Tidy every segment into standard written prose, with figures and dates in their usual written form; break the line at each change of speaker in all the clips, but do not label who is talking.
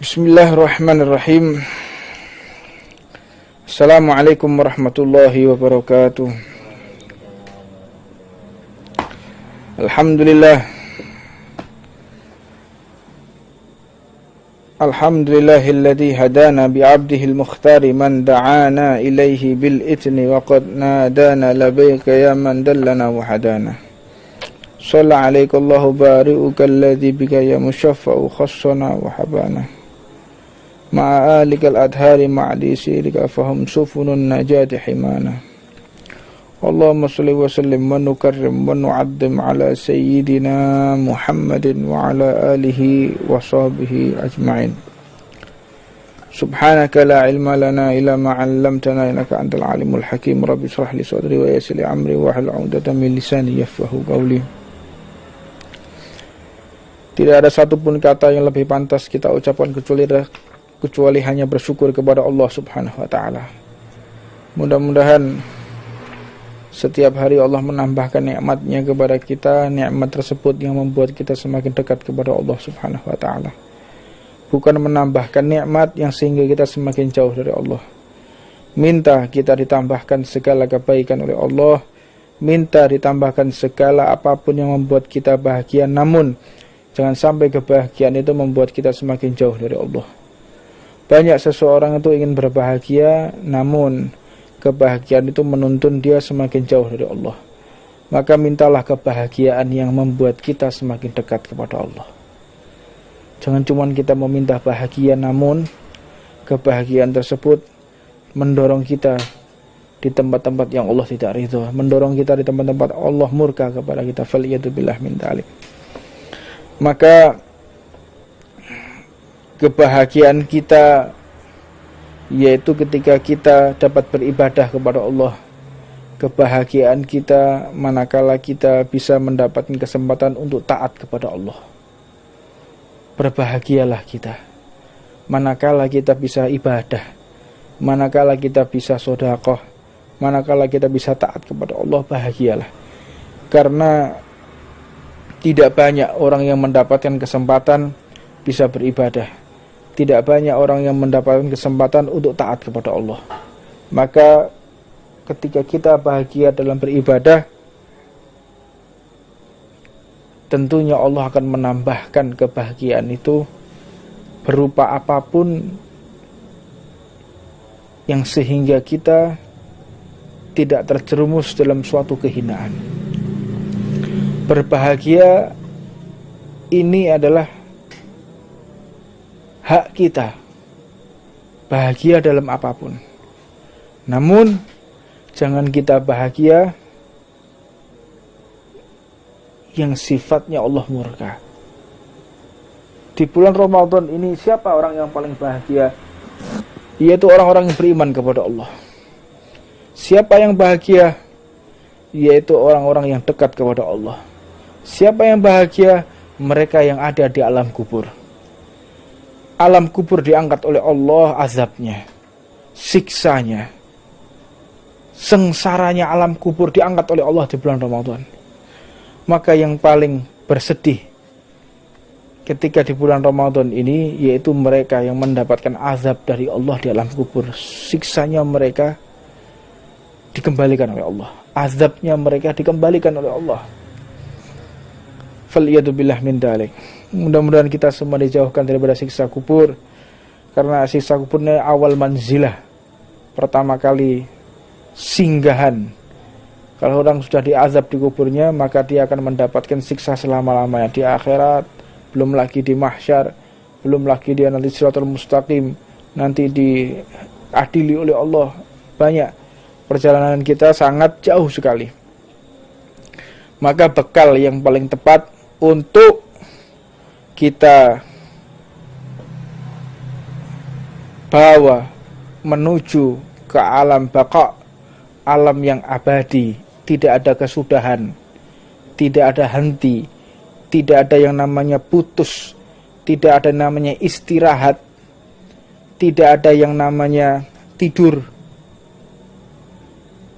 Bismillahirrahmanirrahim. Assalamualaikum warahmatullahi wabarakatuh. Alhamdulillahilladzi hadana bi'abdihil mukhtari man da'ana ilaihi bil itni wa qad nadana labbaika ya man dallana wa hadana. Shalla alaika Allahu bari'uka alladzi bika ya musyaffa'u khassana wa habana. Ma'a alikal adhari ma'ali sirika fahum sufunun najati himana. Allahumma salli wa sallim wa nukarrim wa nu'addim ala sayyidina Muhammadin wa ala alihi wa sahbihi ajma'in. Subhanaka la ilma lana illa ma 'allamtana innaka antal alimul hakim. Rabbi shrah li sadri wa yassir li amri wa hlul 'uqdatam min lisani yafqahu qawli. Tidak ada satupun kata yang lebih pantas kita ucapkan kecuali hanya bersyukur kepada Allah Subhanahu wa ta'ala. Mudah-mudahan setiap hari Allah menambahkan nikmatnya kepada kita, nikmat tersebut yang membuat kita semakin dekat kepada Allah Subhanahu wa ta'ala. Bukan menambahkan nikmat yang sehingga kita semakin jauh dari Allah. Minta kita ditambahkan segala kebaikan oleh Allah, minta ditambahkan segala apapun yang membuat kita bahagia, namun jangan sampai kebahagiaan itu membuat kita semakin jauh dari Allah. Banyak seseorang itu ingin berbahagia, namun kebahagiaan itu menuntun dia semakin jauh dari Allah. Maka mintalah kebahagiaan yang membuat kita semakin dekat kepada Allah. Jangan cuma kita meminta bahagia, namun kebahagiaan tersebut mendorong kita di tempat-tempat yang Allah tidak ridho, mendorong kita di tempat-tempat Allah murka kepada kita. Faliyatubillah min dzalik. Maka kebahagiaan kita yaitu ketika kita dapat beribadah kepada Allah. Kebahagiaan kita manakala kita bisa mendapatkan kesempatan untuk taat kepada Allah. Berbahagialah kita manakala kita bisa ibadah, manakala kita bisa sedekah, manakala kita bisa taat kepada Allah. Bahagialah, karena tidak banyak orang yang mendapatkan kesempatan bisa beribadah. Tidak banyak orang yang mendapatkan kesempatan untuk taat kepada Allah. Maka ketika kita bahagia dalam beribadah, tentunya Allah akan menambahkan kebahagiaan itu berupa apapun yang sehingga kita tidak terjerumus dalam suatu kehinaan. Berbahagia ini adalah hak kita, bahagia dalam apapun. Namun jangan kita bahagia yang sifatnya Allah murka. Di bulan Ramadan ini siapa orang yang paling bahagia? Yaitu orang-orang yang beriman kepada Allah. Siapa yang bahagia? Yaitu orang-orang yang dekat kepada Allah. Siapa yang bahagia? Mereka yang ada di alam kubur. Alam kubur diangkat oleh Allah azabnya, siksanya, sengsaranya alam kubur diangkat oleh Allah di bulan Ramadan. Maka yang paling bersedih ketika di bulan Ramadan ini yaitu mereka yang mendapatkan azab dari Allah di alam kubur. Siksanya mereka dikembalikan oleh Allah, azabnya mereka dikembalikan oleh Allah. Faliyatubillah min dzalik. Mudah-mudahan kita semua dijauhkan daripada siksa kubur, karena siksa kubur ini awal manzilah, pertama kali singgahan. Kalau orang sudah diazab di kuburnya, maka dia akan mendapatkan siksa selama-lamanya di akhirat, belum lagi di mahsyar, belum lagi dia nanti siratal mustaqim, nanti diadili oleh Allah. Banyak, perjalanan kita sangat jauh sekali. Maka bekal yang paling tepat untuk kita bawa menuju ke alam baqa, alam yang abadi, tidak ada kesudahan, tidak ada henti, tidak ada yang namanya putus, tidak ada namanya istirahat, tidak ada yang namanya tidur,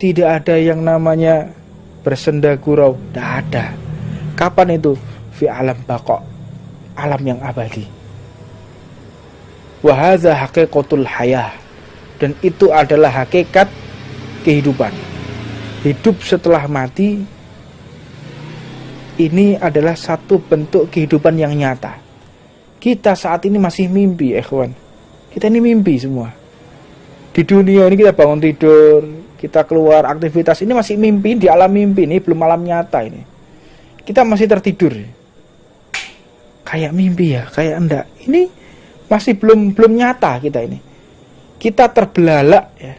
tidak ada yang namanya bersenda gurau, tidak ada. Kapan itu? Fi alam baqa, alam yang abadi. Wa hadza haqiqatul hayah. Dan itu adalah hakikat kehidupan. Hidup setelah mati ini adalah satu bentuk kehidupan yang nyata. Kita saat ini masih mimpi, ikhwan. Kita ini mimpi semua. Di dunia ini kita bangun tidur, kita keluar aktivitas, ini masih mimpi, di alam mimpi, ini belum alam nyata ini. Kita masih tertidur. Kayak mimpi ya, kayak enggak. Ini masih belum nyata kita ini. Kita terbelalak ya.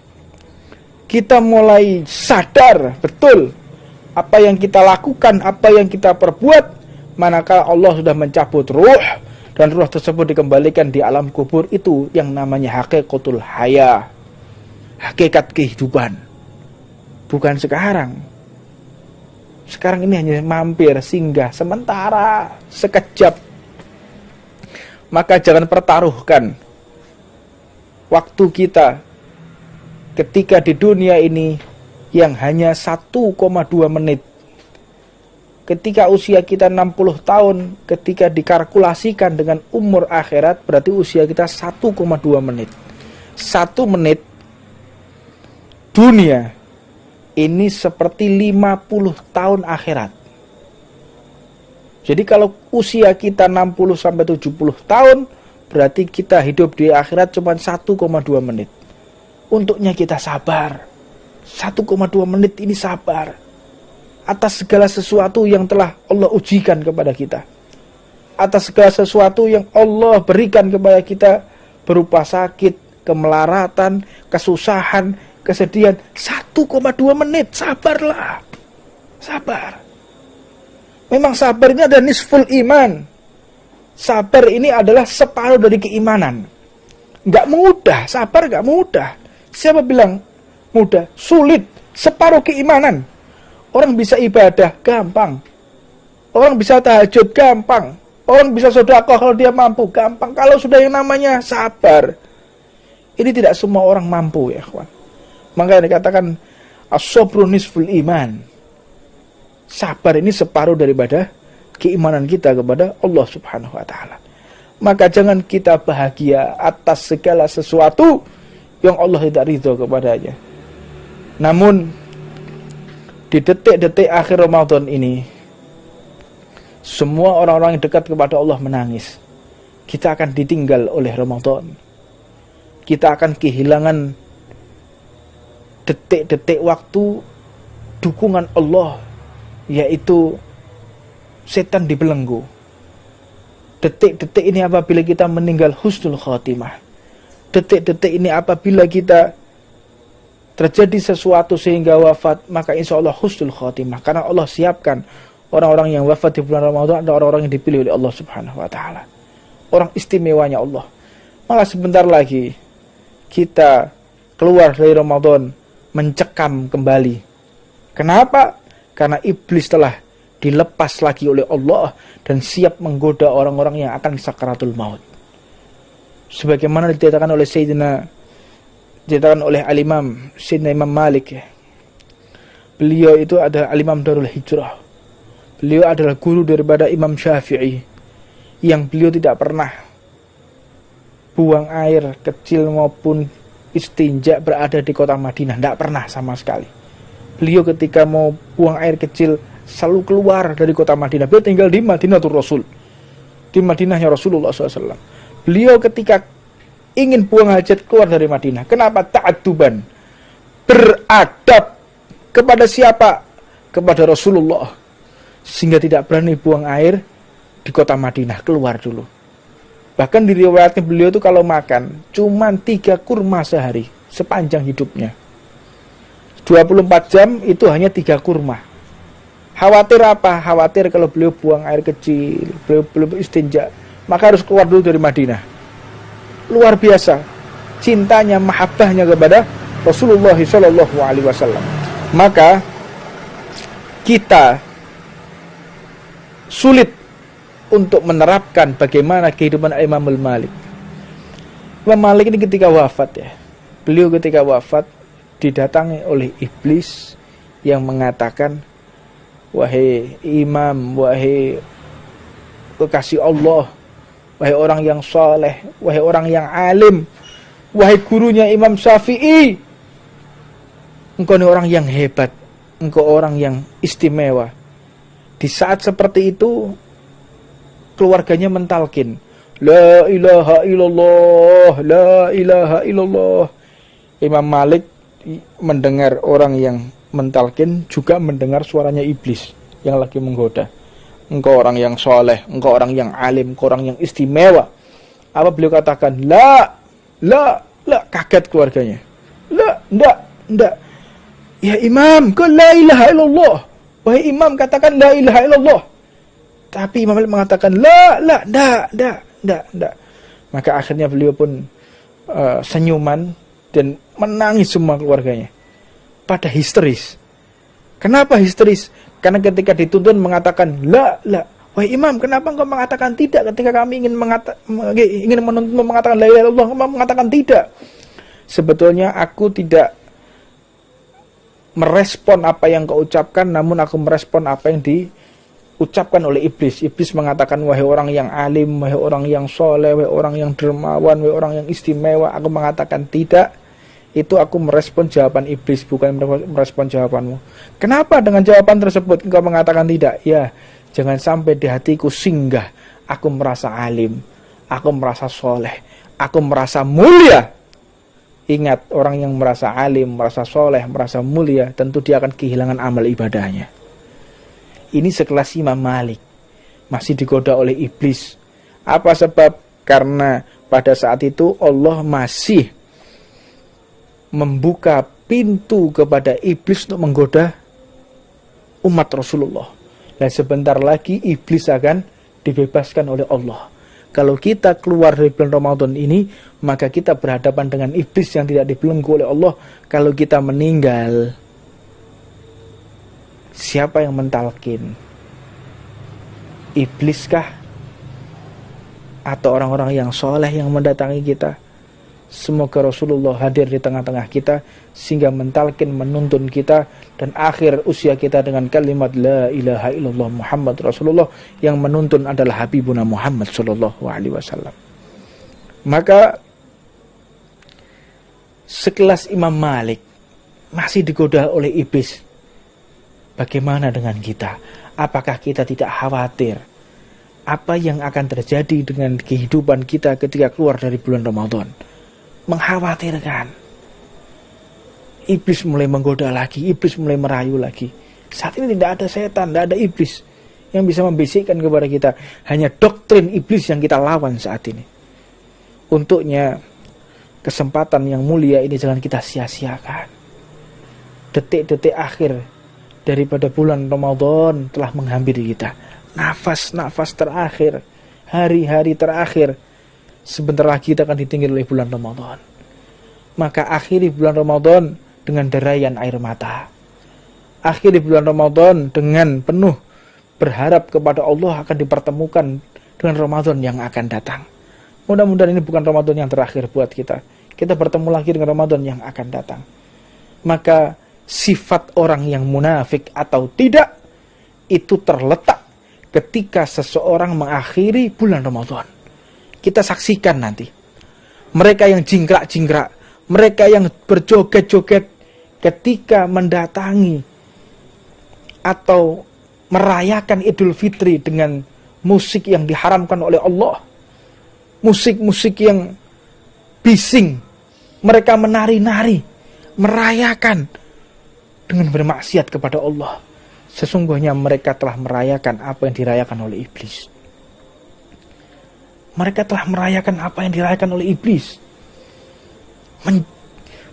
Kita mulai sadar betul apa yang kita lakukan, apa yang kita perbuat, manakala Allah sudah mencabut ruh dan ruh tersebut dikembalikan di alam kubur. Itu yang namanya haqiqatul hayah, hakikat kehidupan. Bukan sekarang. Sekarang ini hanya mampir, singgah sementara, sekejap. Maka jangan pertaruhkan waktu kita ketika di dunia ini yang hanya 1,2 menit. Ketika usia kita 60 tahun, ketika dikalkulasikan dengan umur akhirat, berarti usia kita 1,2 menit. 1 menit dunia ini seperti 50 tahun akhirat. Jadi kalau usia kita 60-70 tahun, berarti kita hidup di akhirat cuma 1,2 menit. Untuknya kita sabar. 1,2 menit ini sabar atas segala sesuatu yang telah Allah ujikan kepada kita, atas segala sesuatu yang Allah berikan kepada kita berupa sakit, kemelaratan, kesusahan, kesedihan. 1,2 menit, sabarlah. Sabar. Memang sabar ini adalah nisful iman. Sabar ini adalah separuh dari keimanan. Gak mudah, sabar gak mudah. Siapa bilang mudah? Sulit, separuh keimanan. Orang bisa ibadah, gampang. Orang bisa tahajud, gampang. Orang bisa sedekah kalau dia mampu, gampang. Kalau sudah yang namanya sabar, ini tidak semua orang mampu ya kawan. Makanya dikatakan as-sabru nisful iman. Sabar ini separuh daripada keimanan kita kepada Allah Subhanahu wa taala. Maka jangan kita bahagia atas segala sesuatu yang Allah tidak ridho kepadanya. Namun di detik-detik akhir Ramadan ini, semua orang-orang yang dekat kepada Allah menangis. Kita akan ditinggal oleh Ramadan. Kita akan kehilangan detik-detik waktu dukungan Allah, yaitu setan dibelenggu. Detik-detik ini apabila kita meninggal husnul khatimah. Detik-detik ini apabila kita terjadi sesuatu sehingga wafat, maka insya Allah husnul khatimah. Karena Allah siapkan orang-orang yang wafat di bulan Ramadan adalah orang-orang yang dipilih oleh Allah Subhanahu wa taala. Orang istimewanya Allah. Malah sebentar lagi kita keluar dari Ramadan mencekam kembali. Kenapa? Karena iblis telah dilepas lagi oleh Allah dan siap menggoda orang-orang yang akan sakaratul maut. Sebagaimana diceritakan oleh Al-Imam Sayyidina Imam Malik ya. Beliau itu adalah Al-Imam Darul Hijrah. Beliau adalah guru daripada Imam Syafi'i, yang beliau tidak pernah buang air kecil maupun istinja berada di kota Madinah, tidak pernah sama sekali. Beliau ketika mau buang air kecil selalu keluar dari kota Madinah. Beliau tinggal di Madinatul Rasul, di Madinahnya Rasulullah SAW. Beliau ketika ingin buang hajat keluar dari Madinah. Kenapa? Ta'adduban, beradab kepada siapa? Kepada Rasulullah, sehingga tidak berani buang air di kota Madinah, keluar dulu. Bahkan diriwayatkan beliau itu kalau makan cuma 3 kurma sehari sepanjang hidupnya. 24 jam itu hanya 3 kurma. Khawatir apa? Khawatir kalau beliau buang air kecil, beliau belum istinja, maka harus keluar dulu dari Madinah. Luar biasa cintanya, mahabbahnya kepada Rasulullah SAW. Maka kita sulit untuk menerapkan bagaimana kehidupan Imam Malik. Imam Malik ini ketika wafat ya, beliau ketika wafat didatangi oleh iblis yang mengatakan, wahai imam, wahai kekasih Allah, wahai orang yang soleh, wahai orang yang alim, wahai gurunya Imam Syafi'i, engkau ini orang yang hebat, engkau orang yang istimewa. Di saat seperti itu keluarganya mentalkin, la ilaha illallah, la ilaha illallah. Imam Malik mendengar orang yang mentalkin juga mendengar suaranya iblis yang lagi menggoda. Engkau orang yang soleh, engkau orang yang alim, engkau orang yang istimewa. Apa beliau katakan? La, kaget keluarganya. Enggak. Ya Imam, kau la ilaha illallah. Wahai Imam, katakan la ilaha illallah. Tapi Imam Malik mengatakan enggak. Maka akhirnya beliau pun senyuman dan menangis semua keluarganya. Pada histeris. Kenapa histeris? Karena ketika dituntun mengatakan la. Wahai Imam, kenapa engkau mengatakan tidak ketika kami ingin menuntut mengatakan la ilaha illallah, engkau mengatakan tidak? Sebetulnya aku tidak merespon apa yang kau ucapkan, namun aku merespon apa yang diucapkan oleh iblis. Iblis mengatakan, wahai orang yang alim, wahai orang yang soleh, wahai orang yang dermawan, wahai orang yang istimewa. Aku mengatakan tidak. Itu aku merespon jawaban iblis, bukan merespon jawabanmu. Kenapa dengan jawaban tersebut engkau mengatakan tidak? Ya, jangan sampai di hatiku singgah aku merasa alim, aku merasa soleh, aku merasa mulia. Ingat, orang yang merasa alim, merasa soleh, merasa mulia, tentu dia akan kehilangan amal ibadahnya. Ini sekelas Imam Malik masih digoda oleh iblis. Apa sebab? Karena pada saat itu Allah masih membuka pintu kepada iblis untuk menggoda umat Rasulullah. Dan sebentar lagi iblis akan dibebaskan oleh Allah. Kalau kita keluar dari bulan Ramadan ini, maka kita berhadapan dengan iblis yang tidak dibelenggu oleh Allah. Kalau kita meninggal, siapa yang mentalkin? Ibliskah? Atau orang-orang yang soleh yang mendatangi kita? Semoga Rasulullah hadir di tengah-tengah kita sehingga mentalkin, menuntun kita, dan akhir usia kita dengan kalimat la ilaha illallah Muhammad Rasulullah, yang menuntun adalah Habibuna Muhammad sallallahu alaihi wasallam. Maka sekelas Imam Malik masih digoda oleh iblis. Bagaimana dengan kita? Apakah kita tidak khawatir apa yang akan terjadi dengan kehidupan kita ketika keluar dari bulan Ramadan? Mengkhawatirkan. Iblis mulai menggoda lagi, iblis mulai merayu lagi. Saat ini tidak ada setan, tidak ada iblis yang bisa membisikkan kepada kita. Hanya doktrin iblis yang kita lawan saat ini. Untuknya kesempatan yang mulia ini jangan kita sia-siakan. Detik-detik akhir daripada bulan Ramadan telah menghampiri kita. Nafas-nafas terakhir, hari-hari terakhir. Sebentar lagi kita akan ditinggal oleh bulan Ramadan. Maka akhiri bulan Ramadan dengan derayan air mata. Akhiri bulan Ramadan dengan penuh berharap kepada Allah akan dipertemukan dengan Ramadan yang akan datang. Mudah-mudahan ini bukan Ramadan yang terakhir buat kita. Kita bertemu lagi dengan Ramadan yang akan datang. Maka sifat orang yang munafik atau tidak itu terletak ketika seseorang mengakhiri bulan Ramadan. Kita saksikan nanti. Mereka yang jingkrak-jingkrak, mereka yang berjoget-joget ketika mendatangi atau merayakan Idul Fitri dengan musik yang diharamkan oleh Allah. Musik-musik yang bising. Mereka menari-nari, merayakan dengan bermaksiat kepada Allah. Sesungguhnya mereka telah merayakan apa yang dirayakan oleh iblis. Mereka telah merayakan apa yang dirayakan oleh iblis.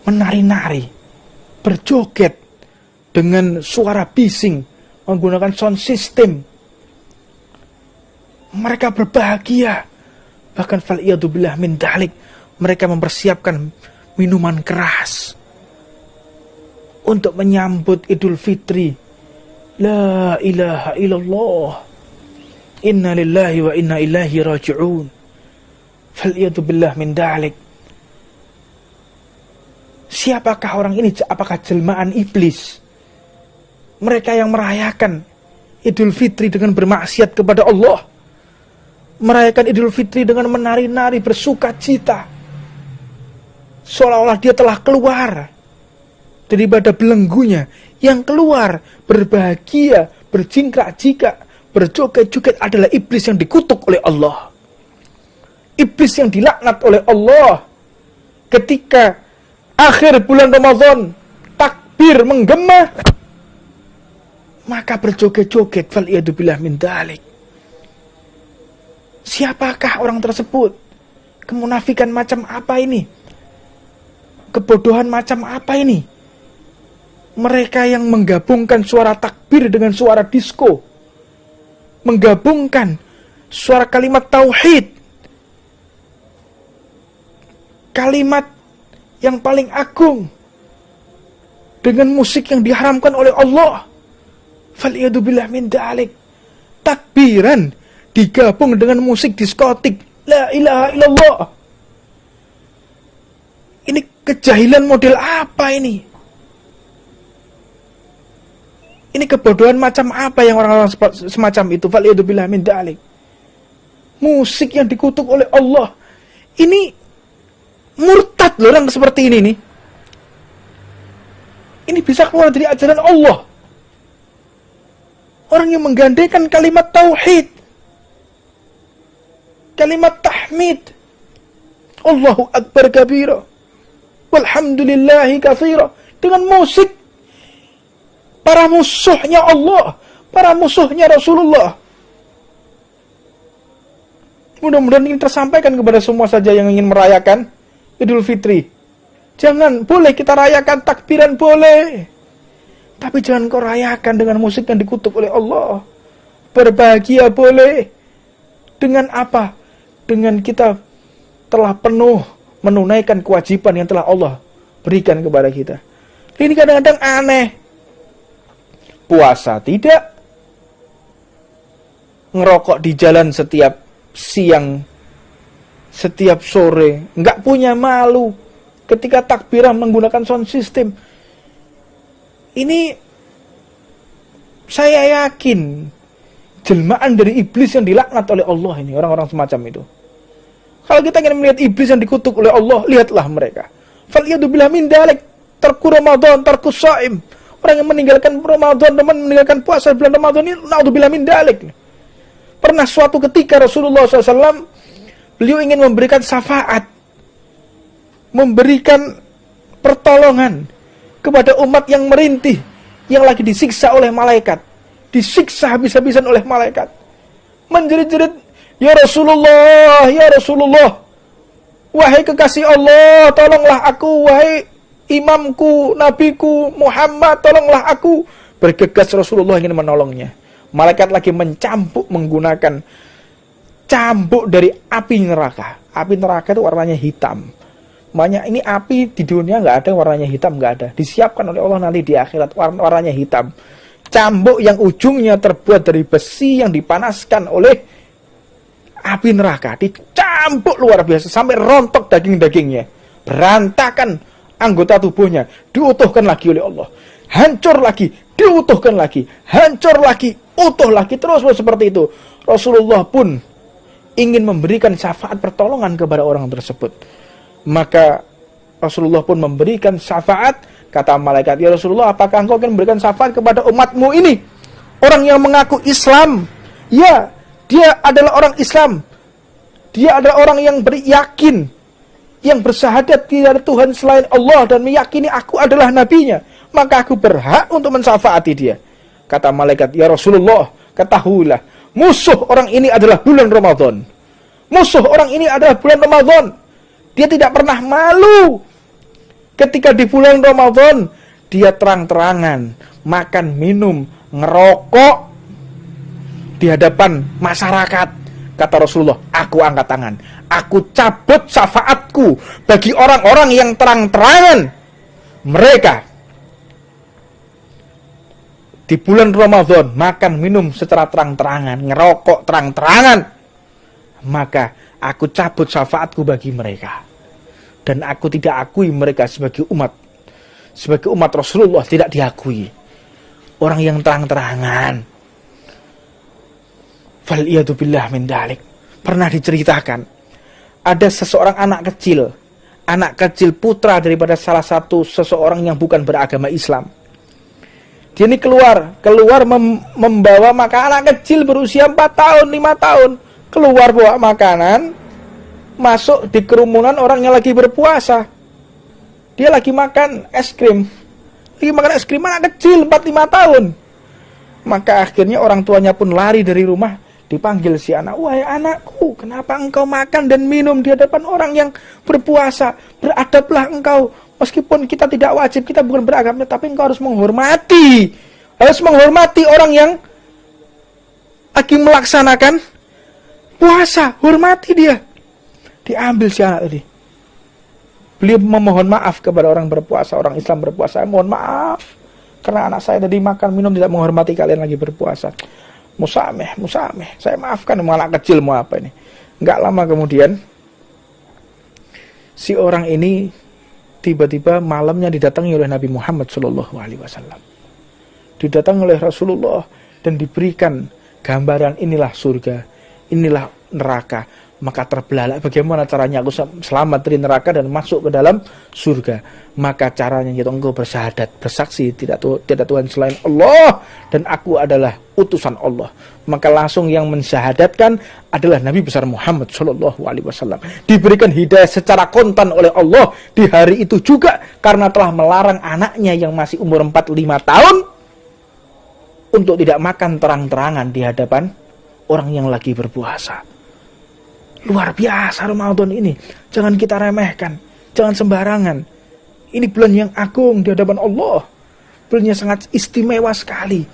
Menari-nari, berjoget dengan suara bising, menggunakan sound system. Mereka berbahagia. Bahkan fal'iyadzubillah min dalik, mereka mempersiapkan minuman keras untuk menyambut Idul Fitri. La ilaha illallah. Inna lillahi wa inna ilaihi raji'un. Fal'iyadzubillah min dalik. Siapakah orang ini? Apakah jelmaan iblis? Mereka yang merayakan Idul Fitri dengan bermaksiat kepada Allah. merayakan Idul Fitri dengan menari-nari, bersuka cita, seolah-olah dia telah keluar daripada belenggunya. Yang keluar berbahagia, berjingkrak-jingkrak, berjoget-joget adalah iblis yang dikutuk oleh Allah, iblis yang dilaknat oleh Allah. Ketika akhir bulan Ramadan, takbir menggema, maka berjoget-joget. Fal'iyadzubillah min dzalik. Siapakah orang tersebut? Kemunafikan macam apa ini? Kebodohan macam apa ini? Mereka yang menggabungkan suara takbir dengan suara disko, menggabungkan suara kalimat tauhid, kalimat yang paling agung, dengan musik yang diharamkan oleh Allah. Fal'iyadzubillah min dzalik. Takbiran digabung dengan musik diskotik. La ilaha illallah. Ini kejahilan model apa ini? Ini kebodohan macam apa yang orang-orang semacam itu? Fal'iyadzubillah min dzalik. Musik yang dikutuk oleh Allah. Ini murtad loh orang seperti ini nih. Ini bisa keluar dari ajaran Allah. Orang yang menggandengkan kalimat tauhid, kalimat tahmid, Allahu Akbar kabira, walhamdulillahi katsira, dengan musik. Para musuhnya Allah, para musuhnya Rasulullah. Mudah-mudahan ini tersampaikan kepada semua saja yang ingin merayakan Idul Fitri. Jangan, boleh kita rayakan takbiran, boleh. Tapi jangan kau rayakan dengan musik yang dikutuk oleh Allah. Berbahagia boleh. Dengan apa? Dengan kita telah penuh menunaikan kewajiban yang telah Allah berikan kepada kita. Ini kadang-kadang aneh. Puasa tidak, ngerokok di jalan setiap siang, setiap sore, nggak punya malu ketika takbiran menggunakan sound system. Ini saya yakin jelmaan dari iblis yang dilaknat oleh Allah ini, orang-orang semacam itu. Kalau kita ingin melihat iblis yang dikutuk oleh Allah, lihatlah mereka. Fal'iyadzubillah min dzalik, tarku Ramadan, tarku shaim. Orang yang meninggalkan Ramadan, teman meninggalkan puasa bulan Ramadan ini, naudzubillah min dzalik. Pernah suatu ketika Rasulullah SAW, beliau ingin memberikan syafaat, memberikan pertolongan kepada umat yang merintih, yang lagi disiksa oleh malaikat, disiksa habis-habisan oleh malaikat, menjerit-jerit, ya Rasulullah, wahai kekasih Allah, tolonglah aku, wahai imamku, nabiku Muhammad, tolonglah aku. Bergegas Rasulullah ingin menolongnya. Malaikat lagi mencambuk menggunakan cambuk dari api neraka. Api neraka itu warnanya hitam. Makanya ini api di dunia nggak ada warnanya hitam, nggak ada. Disiapkan oleh Allah nanti di akhirat warnanya hitam. Cambuk yang ujungnya terbuat dari besi yang dipanaskan oleh api neraka. Dicambuk luar biasa sampai rontok daging-dagingnya. Berantakan anggota tubuhnya, diutuhkan lagi oleh Allah, hancur lagi, diutuhkan lagi, hancur lagi, utuh lagi, terus seperti itu. Rasulullah pun ingin memberikan syafaat pertolongan kepada orang tersebut. Maka Rasulullah pun memberikan syafaat. Kata malaikat, ya Rasulullah, apakah engkau akan memberikan syafaat kepada umatmu ini? Orang yang mengaku Islam, ya, dia adalah orang Islam, dia adalah orang yang beryakin, yang bersyahadat tidak ada Tuhan selain Allah dan meyakini aku adalah nabinya, maka aku berhak untuk mensyafaati dia. Kata malaikat, ya Rasulullah, ketahuilah, musuh orang ini adalah bulan Ramadan. Musuh orang ini adalah bulan Ramadan. Dia tidak pernah malu ketika di bulan Ramadan dia terang-terangan makan, minum, ngerokok di hadapan masyarakat. Kata Rasulullah, aku angkat tangan, aku cabut syafaatku bagi orang-orang yang terang-terangan mereka di bulan Ramadan makan, minum secara terang-terangan, ngerokok terang-terangan, maka aku cabut syafaatku bagi mereka. Dan aku tidak akui mereka sebagai umat Rasulullah, tidak diakui. Orang yang terang-terangan. Fal'iyadzubillah min dzalik. pernah diceritakan ada seseorang anak kecil putra daripada salah satu seseorang yang bukan beragama Islam. Dia ini keluar membawa makanan. Anak kecil berusia 4 tahun, 5 tahun keluar bawa makanan, masuk di kerumunan orang yang lagi berpuasa. Dia lagi makan es krim. Anak kecil 4-5 tahun. Maka akhirnya orang tuanya pun lari dari rumah, dipanggil si anak. "Wahai anakku, kenapa engkau makan dan minum di hadapan orang yang berpuasa? Beradablah engkau. Meskipun kita tidak wajib, kita bukan beragama, tapi engkau harus menghormati. Harus menghormati orang yang lagi melaksanakan puasa. Hormati dia." Diambil si anak tadi. Beliau memohon maaf kepada orang berpuasa, orang Islam berpuasa. "Mohon maaf, karena anak saya tadi makan minum tidak menghormati kalian lagi berpuasa. Musameh. Saya maafkan, mau anak kecil mau apa ini." Enggak lama kemudian, si orang ini tiba-tiba malamnya didatangi oleh Nabi Muhammad SAW. Didatangi oleh Rasulullah dan diberikan gambaran, inilah surga, inilah neraka. Maka terbelalak, bagaimana caranya aku selamat dari neraka dan masuk ke dalam surga? Maka caranya yaitu engkau bersyahadat, bersaksi tidak Tuhan selain Allah dan aku adalah utusan Allah. Maka langsung yang mensyahadatkan adalah Nabi besar Muhammad SAW. Diberikan hidayah secara kontan oleh Allah di hari itu juga, karena telah melarang anaknya yang masih umur 4-5 tahun untuk tidak makan terang-terangan di hadapan orang yang lagi berpuasa. Luar biasa Ramadan ini. Jangan kita remehkan, jangan sembarangan. Ini bulan yang agung di hadapan Allah. Bulan yang sangat istimewa sekali.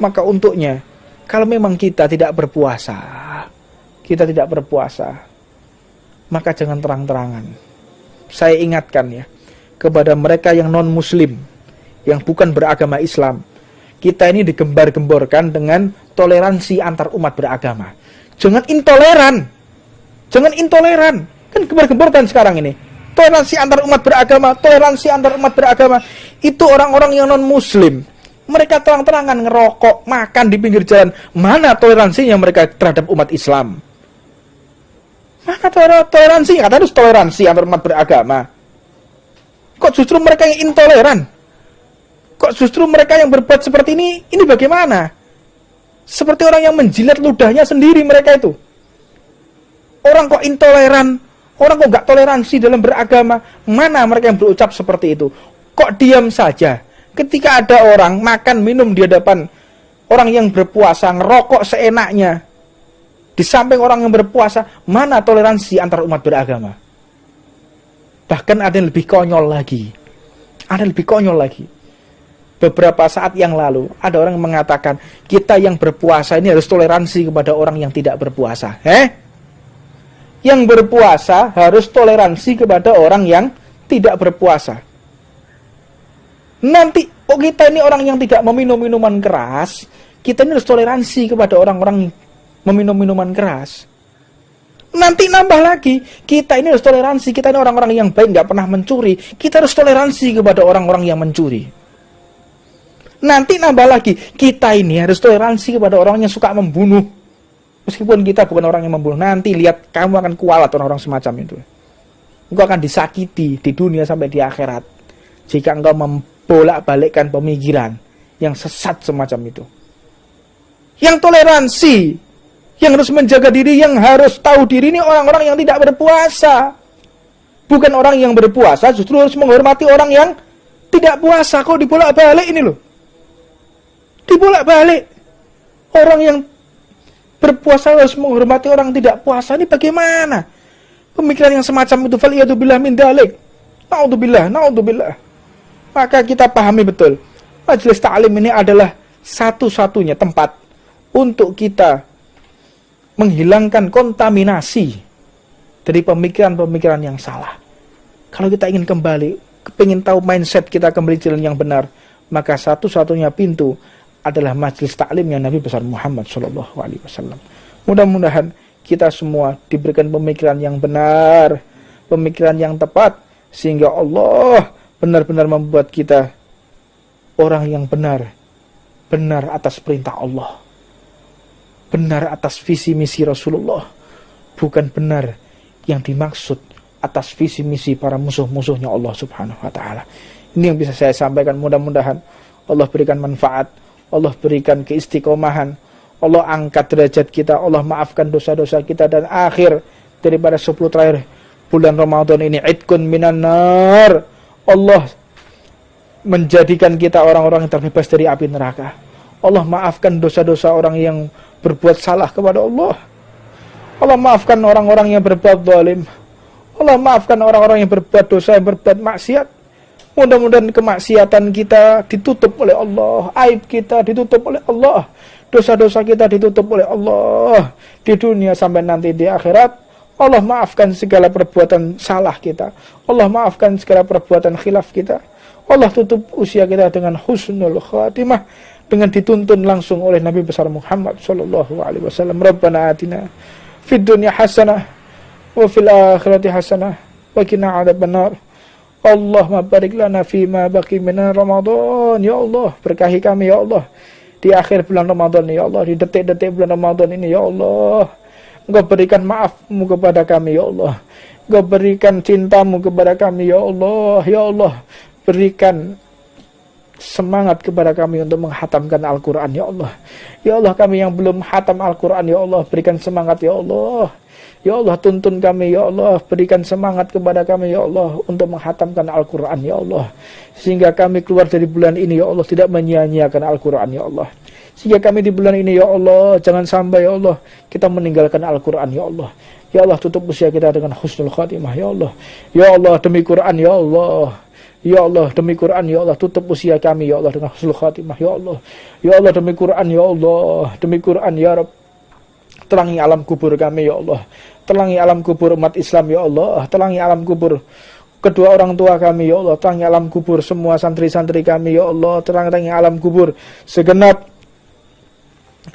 Maka untuknya, kalau memang kita tidak berpuasa, maka jangan terang-terangan. Saya ingatkan ya, kepada mereka yang non-muslim, yang bukan beragama Islam, kita ini digembar-gemborkan dengan toleransi antar umat beragama. Jangan intoleran. Kan gembar-gemborkan sekarang ini. Toleransi antar umat beragama. Itu orang-orang yang non-muslim. Mereka terang-terangan ngerokok, makan di pinggir jalan. Mana toleransinya mereka terhadap umat Islam? Mana toleransinya? Katanya harus toleransi antar umat beragama. Kok justru mereka yang intoleran? Kok justru mereka yang berbuat seperti ini? Ini bagaimana? Seperti orang yang menjilat ludahnya sendiri mereka itu. Orang kok intoleran, orang kok gak toleransi dalam beragama. Mana mereka yang berucap seperti itu? Kok diam saja ketika ada orang makan minum di hadapan orang yang berpuasa, ngerokok seenaknya di samping orang yang berpuasa? Mana toleransi antar umat beragama? Bahkan ada yang lebih konyol lagi. Beberapa saat yang lalu ada orang yang mengatakan kita yang berpuasa ini harus toleransi kepada orang yang tidak berpuasa. Yang berpuasa harus toleransi kepada orang yang tidak berpuasa. Nanti kita ini orang yang tidak meminum minuman keras, kita ini harus toleransi kepada orang-orang meminum minuman keras. Nanti nambah lagi, kita ini harus toleransi, kita ini orang-orang yang baik, nggak pernah mencuri, kita harus toleransi kepada orang-orang yang mencuri. Nanti nambah lagi, kita ini harus toleransi kepada orang yang suka membunuh. Meskipun kita bukan orang yang membunuh, nanti lihat kamu akan kualat orang-orang semacam itu. Engkau akan disakiti di dunia sampai di akhirat jika engkau membolak-balikkan pemikiran yang sesat semacam itu. Yang toleransi, yang harus menjaga diri, yang harus tahu diri ini orang-orang yang tidak berpuasa. Bukan orang yang berpuasa justru harus menghormati orang yang tidak puasa. Kok dibolak-balik ini loh. Dibolak-balik. Orang yang berpuasa harus menghormati orang tidak puasa. Ini bagaimana? Pemikiran yang semacam itu, faliyatubillah min dalik. Na'udzubillah. Maka kita pahami betul, majelis ta'lim ini adalah satu-satunya tempat untuk kita menghilangkan kontaminasi dari pemikiran-pemikiran yang salah. Kalau kita ingin kembali, ingin tahu mindset kita kembali jalan yang benar, maka satu-satunya pintu adalah majelis taklimnya Nabi besar Muhammad SAW. Mudah-mudahan kita semua diberikan pemikiran yang benar, pemikiran yang tepat, sehingga Allah benar-benar membuat kita orang yang benar atas perintah Allah, benar atas visi misi Rasulullah, bukan benar yang dimaksud atas visi misi para musuh-musuhnya Allah Subhanahu wa taala. Ini yang bisa saya sampaikan, mudah-mudahan Allah berikan manfaat, Allah berikan keistiqomahan, Allah angkat derajat kita, Allah maafkan dosa-dosa kita, dan akhir daripada 10 terakhir bulan Ramadan ini idkun minan nar, Allah menjadikan kita orang-orang yang terbebas dari api neraka. Allah maafkan dosa-dosa orang yang berbuat salah kepada Allah. Allah maafkan orang-orang yang berbuat zalim. Allah maafkan orang-orang yang berbuat dosa, yang berbuat maksiat. Mudah-mudahan kemaksiatan kita ditutup oleh Allah, aib kita ditutup oleh Allah, dosa-dosa kita ditutup oleh Allah di dunia sampai nanti di akhirat. Allah maafkan segala perbuatan salah kita, Allah maafkan segala perbuatan khilaf kita. Allah tutup usia kita dengan husnul khatimah, dengan dituntun langsung oleh Nabi besar Muhammad sallallahu alaihi wasallam. Rabbana atina fid dunya hasanah wa fil akhirati hasanah wa qina adzabannar. Allahumma barik lana fima baqi min Ramadan. Ya Allah, berkahi kami ya Allah di akhir bulan Ramadan ya Allah, di detik-detik bulan Ramadan ini ya Allah. Engkau berikan maafmu kepada kami ya Allah, Engkau berikan cintamu kepada kami ya Allah. Ya Allah, berikan semangat kepada kami untuk menghatamkan Al-Quran ya Allah. Ya Allah, kami yang belum hatam Al-Quran ya Allah, berikan semangat ya Allah. Ya Allah, tuntun kami ya Allah, berikan semangat kepada kami ya Allah untuk menghatamkan Al-Quran ya Allah, sehingga kami keluar dari bulan ini ya Allah tidak menyia-nyiakan Al-Quran ya Allah. Sehingga kami di bulan ini ya Allah, jangan sampai ya Allah kita meninggalkan Al-Quran ya Allah. Ya Allah, tutup usia kita dengan husnul khatimah ya Allah. Ya Allah, demi Quran ya Allah. Ya Allah, demi Quran ya Allah, tutup usia kami ya Allah dengan husnul khatimah ya Allah. Ya Allah, demi Quran ya Allah, demi Quran ya Rabb, terangi alam kubur kami ya Allah, terangi alam kubur umat Islam ya Allah, terangi alam kubur kedua orang tua kami ya Allah, terangi alam kubur semua santri-santri kami ya Allah, terangi alam kubur segenap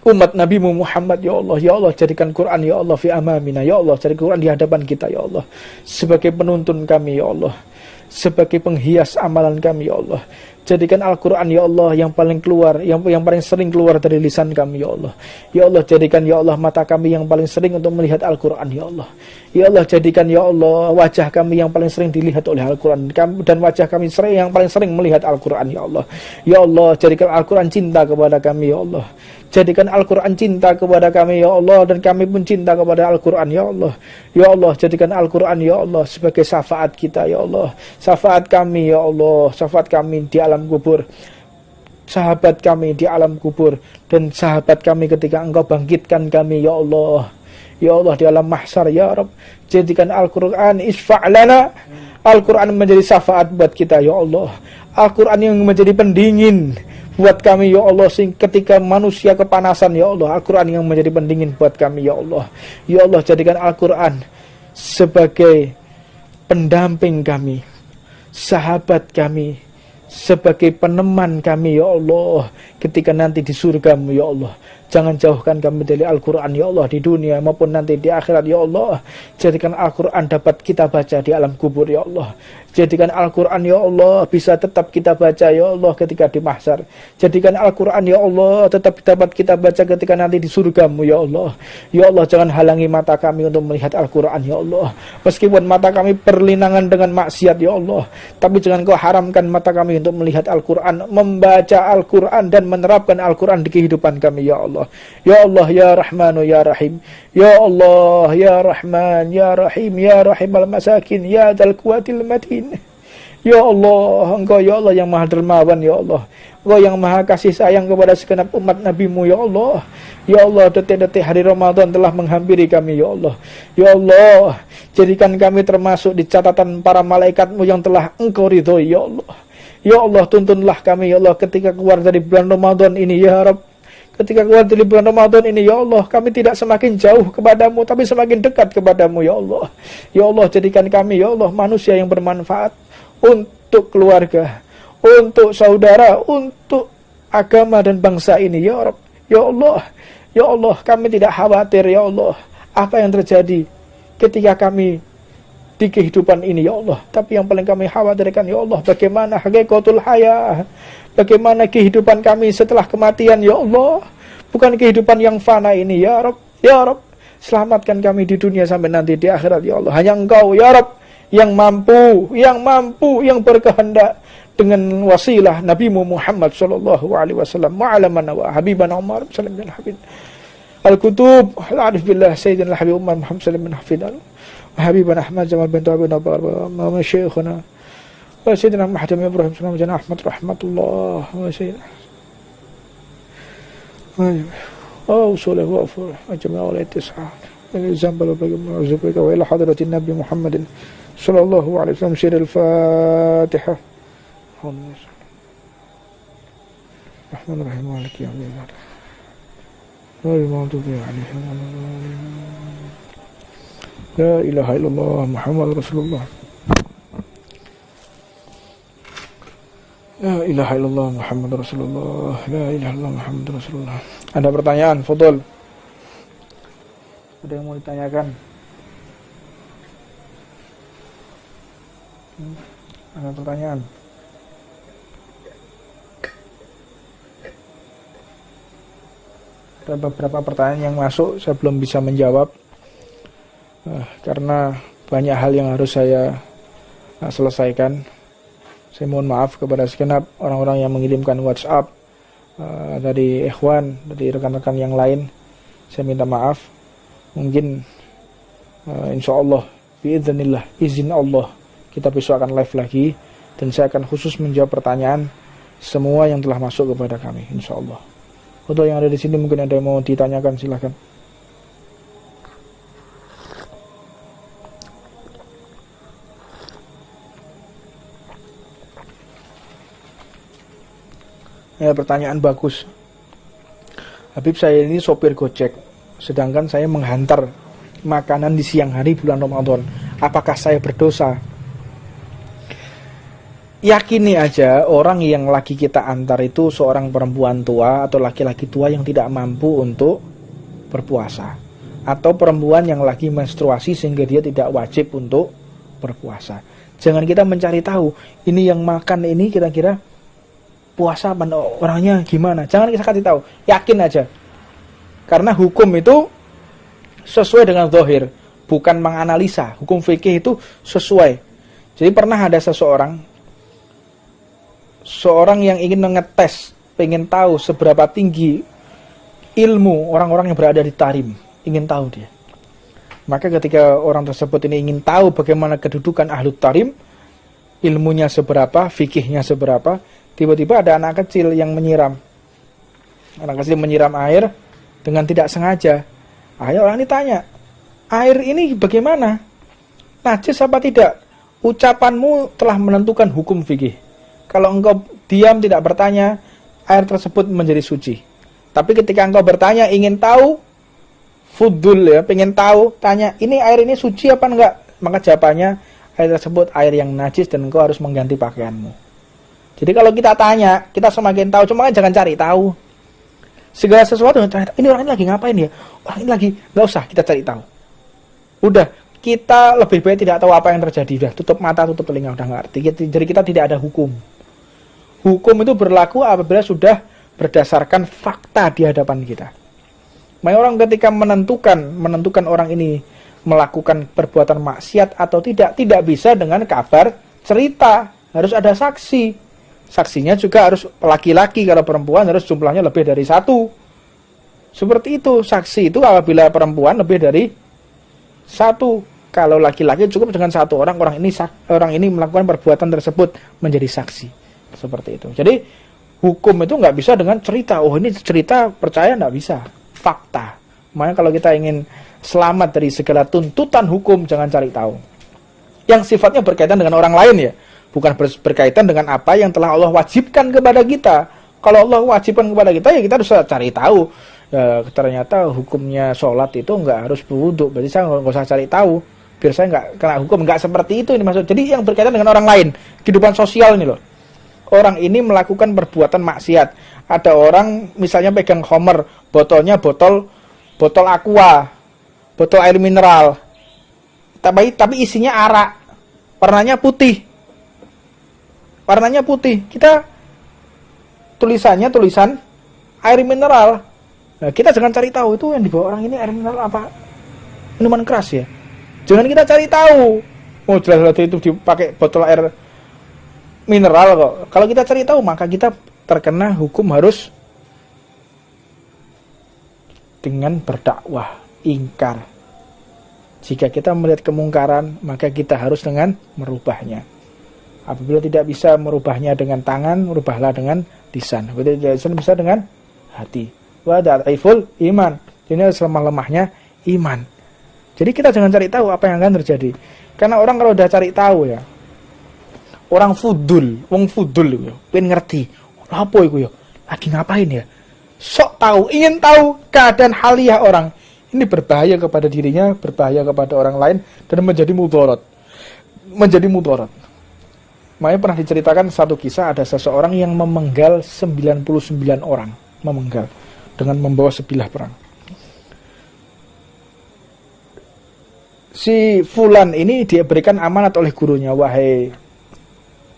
umat Nabi Muhammad ya Allah. Ya Allah, jadikan Quran ya Allah fi amamina ya Allah, jadikan Quran di hadapan kita ya Allah sebagai penuntun kami ya Allah, sebagai penghias amalan kami ya Allah. Jadikan Al-Quran ya Allah yang paling keluar, yang paling sering keluar dari lisan kami ya Allah. Ya Allah, jadikan ya Allah mata kami yang paling sering untuk melihat Al-Quran ya Allah. Ya Allah, jadikan ya Allah wajah kami yang paling sering dilihat oleh Al-Quran, dan wajah kami yang paling sering melihat Al-Quran ya Allah. Ya Allah, jadikan Al-Quran cinta kepada kami ya Allah. Jadikan Al-Quran cinta kepada kami ya Allah, dan kami pun cinta kepada Al-Quran ya Allah. Ya Allah, jadikan Al-Quran ya Allah sebagai syafaat kita ya Allah, syafaat kami ya Allah, syafaat kami di alam kubur, sahabat kami di alam kubur, dan sahabat kami ketika Engkau bangkitkan kami ya Allah. Ya Allah, di alam mahsyar ya Rabb, jadikan Al-Quran isfa'lana, Al-Quran menjadi syafaat buat kita ya Allah. Al-Quran yang menjadi pendingin buat kami ya Allah, ketika manusia kepanasan ya Allah, Al-Quran yang menjadi pendingin buat kami ya Allah. Ya Allah, jadikan Al-Quran sebagai pendamping kami, sahabat kami, sebagai peneman kami ya Allah ketika nanti di surga-Mu ya Allah. Jangan jauhkan kami dari Al-Quran ya Allah, di dunia maupun nanti di akhirat ya Allah. Jadikan Al-Quran dapat kita baca di alam kubur ya Allah. Jadikan Al-Quran ya Allah bisa tetap kita baca ya Allah ketika di mahsyar. Jadikan Al-Quran ya Allah tetap dapat kita baca ketika nanti di surga-Mu ya Allah. Ya Allah, jangan halangi mata kami untuk melihat Al-Quran ya Allah. Meskipun mata kami berlinangan dengan maksiat ya Allah, tapi jangan Kau haramkan mata kami untuk melihat Al-Quran, membaca Al-Quran dan menerapkan Al-Quran di kehidupan kami ya Allah. Ya Allah ya Rahmanu ya Rahim, ya Allah ya Rahman ya Rahim, ya Rahim al-masakin, ya Dzal Quwwatil Matin. Ya Allah, Engkau ya Allah yang Maha Dermawan ya Allah, Engkau yang Maha kasih sayang kepada segenap umat Nabi-Mu ya Allah. Ya Allah, detik-detik hari Ramadan telah menghampiri kami ya Allah. Ya Allah, jadikan kami termasuk di catatan para malaikat-Mu yang telah Engkau ridhoi ya Allah. Ya Allah, tuntunlah kami ya Allah ketika keluar dari bulan Ramadan ini ya Rabb. Ketika keluar dari bulan Ramadan ini ya Allah, kami tidak semakin jauh kepadamu, tapi semakin dekat kepadamu ya Allah. Ya Allah, jadikan kami ya Allah manusia yang bermanfaat untuk keluarga, untuk saudara, untuk agama dan bangsa ini ya Rabb. Ya Allah, ya Allah, kami tidak khawatir ya Allah apa yang terjadi ketika kami di kehidupan ini ya Allah, tapi yang paling kami khawatirkan ya Allah, bagaimana hakikatul hayah, bagaimana kehidupan kami setelah kematian ya Allah. Bukan kehidupan yang fana ini ya Rabb, ya Rabb. Selamatkan kami di dunia sampai nanti di akhirat ya Allah. Hanya Engkau ya Rabb yang mampu, yang berkehendak dengan wasilah Nabi Muhammad sallallahu alaihi wasallam ma'alamana wa habibana Umar sallallahu alaihi habib al-kutub al-arif billah sayyidina al-habib Umar Muhammad sallallahu alaihi wasallam wa habibana Ahmad Jamal bin Abi Nabar wa syekhuna wa sayyidina Muhammad Ibrahim sallallahu alaihi Ahmad rahmatullah wa sayyidina usulah wa afur ajma'a wa itisah al-zambal wa zubika wa ila hadratin Nabi Muhammad sallallahu alaihi wasallam sir al-Fatihah. Bismillahirrahmanirrahim. Maliki yaumiddin. Ghairil maghdubi 'alaihim waladdallin. La ilaha illallah Muhammadur Rasulullah. La ilaha illallah Muhammadur Rasulullah. La ilaha illallah Muhammadur Rasulullah. Ada pertanyaan, Fadhil? Ada yang mau ditanyakan? Ada pertanyaan? Ada beberapa pertanyaan yang masuk, saya belum bisa menjawab karena banyak hal yang harus saya selesaikan. Saya mohon maaf kepada segenap orang-orang yang mengirimkan WhatsApp dari ikhwan, dari rekan-rekan yang lain. Saya minta maaf. Mungkin insyaallah biiznillah, izin Allah, kita besok akan live lagi dan saya akan khusus menjawab pertanyaan semua yang telah masuk kepada kami insyaallah. Untuk yang ada di sini mungkin ada yang mau ditanyakan, silakan. Ya, pertanyaan bagus. Habib, saya ini sopir Gojek, sedangkan saya menghantar makanan di siang hari bulan Ramadan. Apakah saya berdosa? Yakini aja orang yang lagi kita antar itu seorang perempuan tua atau laki-laki tua yang tidak mampu untuk berpuasa, atau perempuan yang lagi menstruasi sehingga dia tidak wajib untuk berpuasa. Jangan kita mencari tahu ini yang makan ini kira-kira puasa apa, orangnya gimana. Jangan kita kasih tahu, yakin aja. Karena hukum itu sesuai dengan zahir, bukan menganalisa. Hukum fikih itu sesuai. Jadi pernah ada seorang yang ingin mengetes, pengen tahu seberapa tinggi ilmu orang-orang yang berada di Tarim, ingin tahu dia. Maka ketika orang tersebut ini ingin tahu bagaimana kedudukan Ahlut Tarim, ilmunya seberapa, fikihnya seberapa, tiba-tiba ada anak kecil yang menyiram. Anak kecil menyiram air dengan tidak sengaja. Akhirnya orang ini tanya, air ini bagaimana? Najis apa tidak? Ucapanmu telah menentukan hukum fikih. Kalau engkau diam tidak bertanya, air tersebut menjadi suci. Tapi ketika engkau bertanya, ingin tahu, fudul ya, pengen tahu, tanya, ini air ini suci apa enggak? Maka jawabannya, air tersebut air yang najis dan engkau harus mengganti pakaianmu. Jadi kalau kita tanya, kita semakin tahu, cuma jangan cari tahu. Segala sesuatu, ini orang ini lagi ngapain ya? Orang ini lagi, nggak usah kita cari tahu. Udah, kita lebih baik tidak tahu apa yang terjadi. Udah, tutup mata, tutup telinga, udah ngerti. Jadi kita tidak ada hukum. Hukum itu berlaku apabila sudah berdasarkan fakta di hadapan kita. Makanya orang ketika menentukan orang ini melakukan perbuatan maksiat atau tidak bisa dengan kabar cerita. Harus ada saksi. Saksinya juga harus laki-laki, kalau perempuan harus jumlahnya lebih dari 1. Seperti itu, saksi itu apabila perempuan lebih dari 1. Kalau laki-laki cukup dengan 1 orang, orang ini melakukan perbuatan tersebut menjadi saksi. Seperti itu. Jadi hukum itu nggak bisa dengan cerita. Oh ini cerita, percaya nggak bisa. Fakta. Makanya kalau kita ingin selamat dari segala tuntutan hukum, jangan cari tahu. Yang sifatnya berkaitan dengan orang lain ya. Bukan berkaitan dengan apa yang telah Allah wajibkan kepada kita. Kalau Allah wajibkan kepada kita, ya kita harus cari tahu. Ya, ternyata hukumnya sholat itu nggak harus berwudu. Berarti saya nggak usah cari tahu. Biar saya nggak kena hukum. Nggak seperti itu ini maksud. Jadi yang berkaitan dengan orang lain. Kehidupan sosial ini loh. Orang ini melakukan perbuatan maksiat. Ada orang misalnya pegang homer, botolnya botol aqua, botol air mineral. Tapi isinya arak. Warnanya putih. Kita tulisan air mineral. Nah, kita jangan cari tahu itu yang dibawa orang ini air mineral apa. minuman keras ya. Jangan kita cari tahu. Oh jelas-jelas itu dipakai botol air mineral kok. Kalau kita cari tahu maka kita terkena hukum harus dengan berdakwah, ingkar. Jika kita melihat kemungkaran, maka kita harus dengan merubahnya. Apabila tidak bisa merubahnya dengan tangan, merubahlah dengan lisan. Apabila tidak bisa dengan hati. Wa da'iful iman. Ini adalah lemah-lemahnya iman. Jadi kita jangan cari tahu apa yang akan terjadi. Karena orang kalau udah cari tahu ya, orang wong fudul ya, pengen ngerti. Apa itu ya? Lagi ngapain ya? Sok tahu, ingin tahu keadaan haliah orang. Ini berbahaya kepada dirinya, berbahaya kepada orang lain, dan menjadi mudarat. Menjadi mudarat. Makanya pernah diceritakan satu kisah, ada seseorang yang memenggal 99 orang. Memenggal. Dengan membawa sebilah perang. Si Fulan ini dia berikan amanat oleh gurunya. Wahai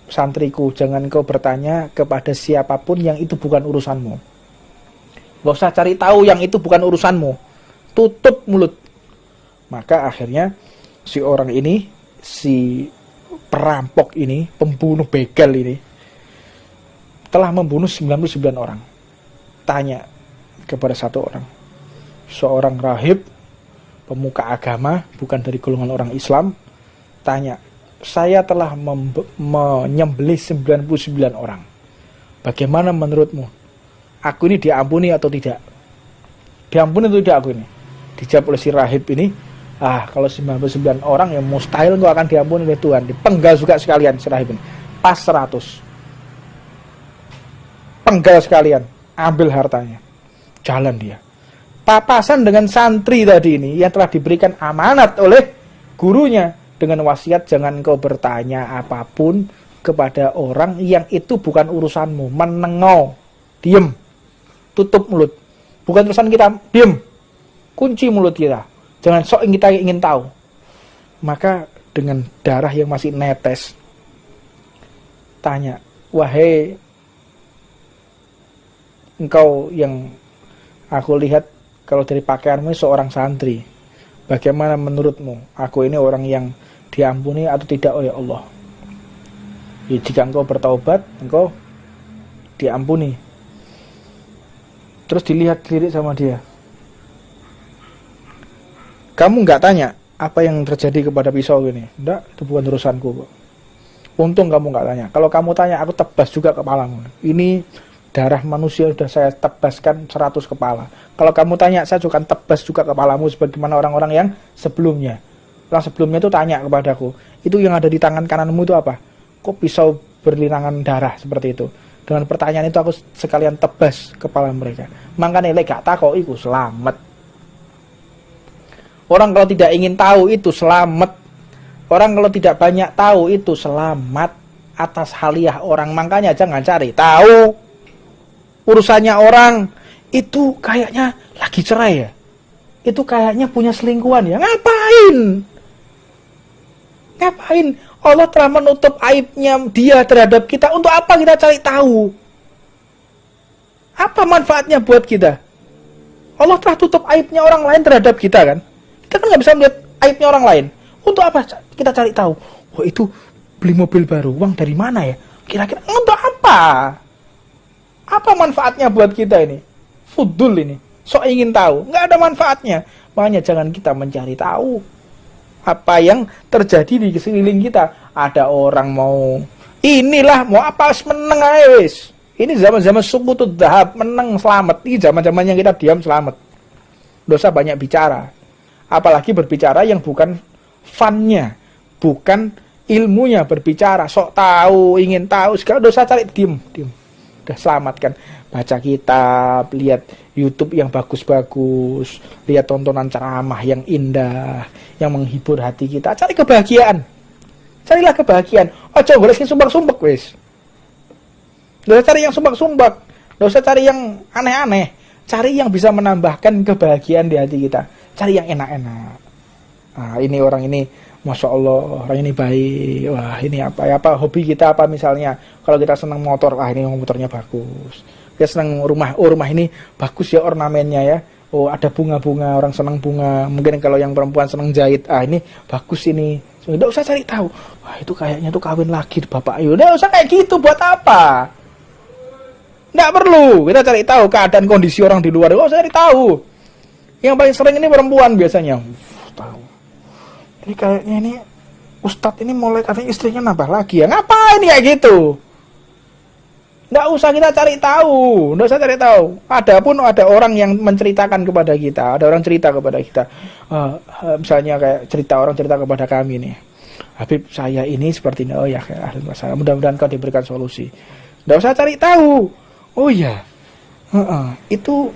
santriku, jangan kau bertanya kepada siapapun yang itu bukan urusanmu. Gak usah cari tahu yang itu bukan urusanmu. Tutup mulut. Maka akhirnya si orang ini, si perampok ini, pembunuh begal ini, telah membunuh 99 orang. Tanya kepada satu orang, seorang rahib, pemuka agama, bukan dari golongan orang Islam, tanya, saya telah menyembelih 99 orang. Bagaimana menurutmu? Aku ini diampuni atau tidak? Diampuni atau tidak aku ini? Dijawab oleh si rahib ini, kalau 99 orang yang mustahil engkau akan diampuni oleh Tuhan. Dipenggal juga sekalian si rahib ini. Pas 100. Penggal sekalian. Ambil hartanya. Jalan dia. Papasan dengan santri tadi ini yang telah diberikan amanat oleh gurunya. Dengan wasiat jangan engkau bertanya apapun kepada orang yang itu bukan urusanmu. Menengok. Diem. Tutup mulut. Bukan urusan kita. Diem. Kunci mulut kita. Jangan sok kita ingin tahu. Maka dengan darah yang masih netes, tanya, wahai engkau yang aku lihat kalau dari pakaianmu seorang santri, bagaimana menurutmu? Aku ini orang yang diampuni atau tidak oleh Allah? Ya, jika engkau bertaubat, engkau diampuni. Terus dilihat-lihat sama dia. Kamu nggak tanya apa yang terjadi kepada pisau ini? Enggak, itu bukan urusanku kok. Untung kamu nggak tanya. Kalau kamu tanya, aku tebas juga kepalamu. Ini darah manusia sudah saya tebaskan 100 kepala. Kalau kamu tanya, saya juga tebas juga kepalamu sebagaimana orang-orang yang sebelumnya. Orang sebelumnya itu tanya kepadaku, itu yang ada di tangan kananmu itu apa? Kok pisau berlinangan darah seperti itu? Dengan pertanyaan itu aku sekalian tebas kepala mereka. Makanya lek gak takok iku selamat. Orang kalau tidak ingin tahu itu selamat. Orang kalau tidak banyak tahu itu selamat atas haliah orang. Makanya jangan cari tahu urusannya orang. Itu kayaknya lagi cerai ya. Itu kayaknya punya selingkuhan ya. Ngapain? Ngapain? Allah telah menutup aibnya dia terhadap kita. Untuk apa kita cari tahu? Apa manfaatnya buat kita? Allah telah tutup aibnya orang lain terhadap kita kan? Kita kan nggak bisa melihat aibnya orang lain. Untuk apa kita cari tahu? Oh itu beli mobil baru, uang dari mana ya? Kira-kira untuk apa? Apa manfaatnya buat kita ini? Fudul ini. Sok ingin tahu, nggak ada manfaatnya. Makanya jangan kita mencari tahu apa yang terjadi di sekeliling kita. Ada orang mau inilah mau apa meneng aja wis. Ini zaman-zaman sukutut dahab, meneng selamat. Ini zaman-zaman yang kita diam selamat. Dosa banyak bicara. Apalagi berbicara yang bukan funnya, bukan ilmunya berbicara, sok tahu, ingin tahu, segala dosa cari diem. Udah selamatkan. Baca kitab, lihat YouTube yang bagus-bagus, lihat tontonan ceramah yang indah, yang menghibur hati kita. Cari kebahagiaan. Carilah kebahagiaan. Oh, coba boleh sumbak-sumbak wis. Nggak usah cari yang sumbak-sumbak, nggak usah cari yang aneh-aneh. Cari yang bisa menambahkan kebahagiaan di hati kita. Cari yang enak-enak. Nah, ini orang ini, Masya Allah, orang ini baik. Wah, ini apa hobi kita apa misalnya. Kalau kita senang motor, wah ini motornya bagus. Kita senang rumah, oh rumah ini bagus ya ornamennya ya. Oh, ada bunga-bunga, orang senang bunga. Mungkin kalau yang perempuan senang jahit, ini bagus ini. Tidak usah cari tahu. Wah, itu kayaknya tuh kawin lagi bapak. Tidak usah kayak gitu, buat apa? Tidak perlu kita cari tahu keadaan kondisi orang di luar. Tidak usah cari tahu. Yang paling sering ini perempuan biasanya. Tahu. Ini kayaknya ini Ustadz ini mulai katanya istrinya nambah lagi ya. Ngapain ya gitu? Nggak usah kita cari tahu, nggak usah cari tahu. Adapun ada orang yang menceritakan kepada kita, ada orang cerita kepada kita, misalnya kayak orang cerita kepada kami nih, Habib saya ini seperti ini, oh ya, masalah. Mudah-mudahan kau diberikan solusi. Nggak usah cari tahu. Oh ya, itu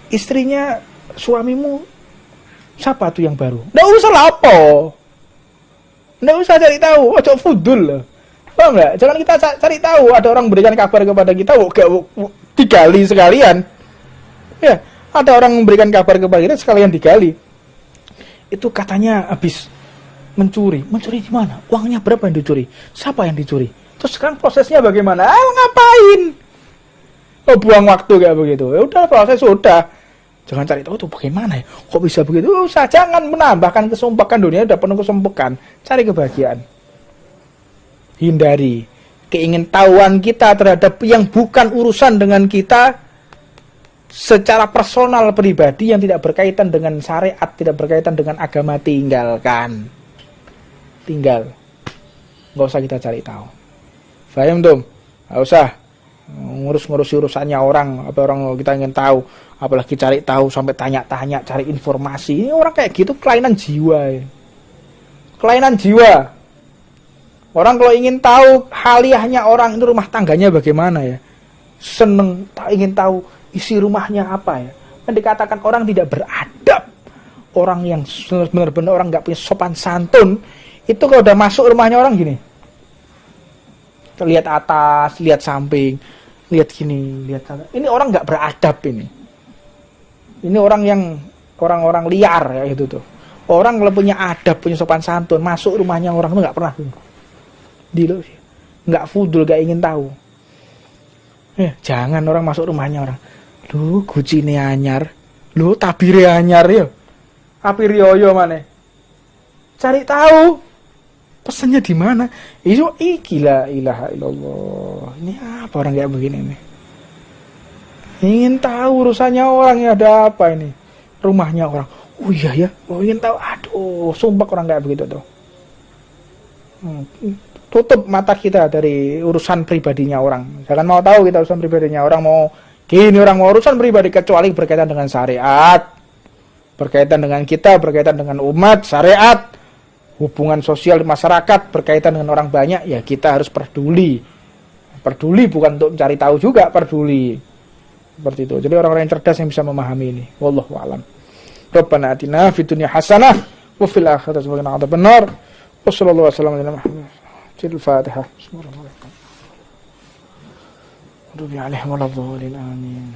istrinya suamimu siapa tuh yang baru? Nggak usah lapo, nggak usah cari tahu, ojo fudul lah. Paham nggak? Jangan kita cari tahu. Ada orang memberikan kabar kepada kita, digali sekalian. Ya, ada orang memberikan kabar kepada kita sekalian digali. Itu katanya habis mencuri. Mencuri di mana? Uangnya berapa yang dicuri? Siapa yang dicuri? Terus sekarang prosesnya bagaimana? Ngapain? Oh, buang waktu kayak begitu. Ya udah, proses sudah. Jangan cari tahu tuh bagaimana ya? Kok bisa begitu? Jangan menambahkan kesumpakan, dunia udah penuh kesumpakan. Cari kebahagiaan. Hindari keingintahuan kita terhadap yang bukan urusan dengan kita secara personal pribadi yang tidak berkaitan dengan syariat, tidak berkaitan dengan agama, tinggalkan. Tinggal. Nggak usah kita cari tahu. Faham tuh? Nggak usah ngurus urusannya orang, apa orang kita ingin tahu, apalagi cari tahu sampai tanya-tanya, cari informasi. Ini orang kayak gitu kelainan jiwa. Ya. Kelainan jiwa. Orang kalau ingin tahu haliahnya orang itu rumah tangganya bagaimana ya, seneng ingin tahu isi rumahnya apa ya. Dan dikatakan orang tidak beradab, orang yang benar-benar orang nggak punya sopan santun, itu kalau udah masuk rumahnya orang gini, lihat atas, lihat samping, lihat gini, lihat sana. Ini orang nggak beradab ini. Ini orang yang orang-orang liar ya itu tuh. Orang kalau punya adab, punya sopan santun, masuk rumahnya orang itu nggak pernah. Nggak fudul, nggak ingin tahu. Jangan orang masuk rumahnya orang. Lu gucine anyar, lu tabire anyar ya. Api rioyo mana? Cari tahu pesannya di mana. Itu gila ilaha illallah. Ini apa orang kayak begini nih? Ingin tahu urusannya orang ya, ada apa ini? Rumahnya orang. Oh iya ya, ingin tahu. Aduh, sumpah orang kayak begitu tuh. Tutup mata kita dari urusan pribadinya orang. Jangan mau tahu kita urusan pribadinya orang, mau gini, orang mau urusan pribadi kecuali berkaitan dengan syariat, berkaitan dengan kita, berkaitan dengan umat, syariat, hubungan sosial di masyarakat, berkaitan dengan orang banyak, ya kita harus peduli. Peduli bukan untuk mencari tahu juga, peduli. Seperti itu. Jadi orang-orang yang cerdas yang bisa memahami ini. Wallahu a'lam. Rabbana atina fid dunya hasanah wa fil akhirati hasanah wa qina adzabannar. Wassallallahu wasallam ala Muhammad. الفاتحة بسم الله الرحمن الرحيم. ربي عليهم ولا الضالين آمين.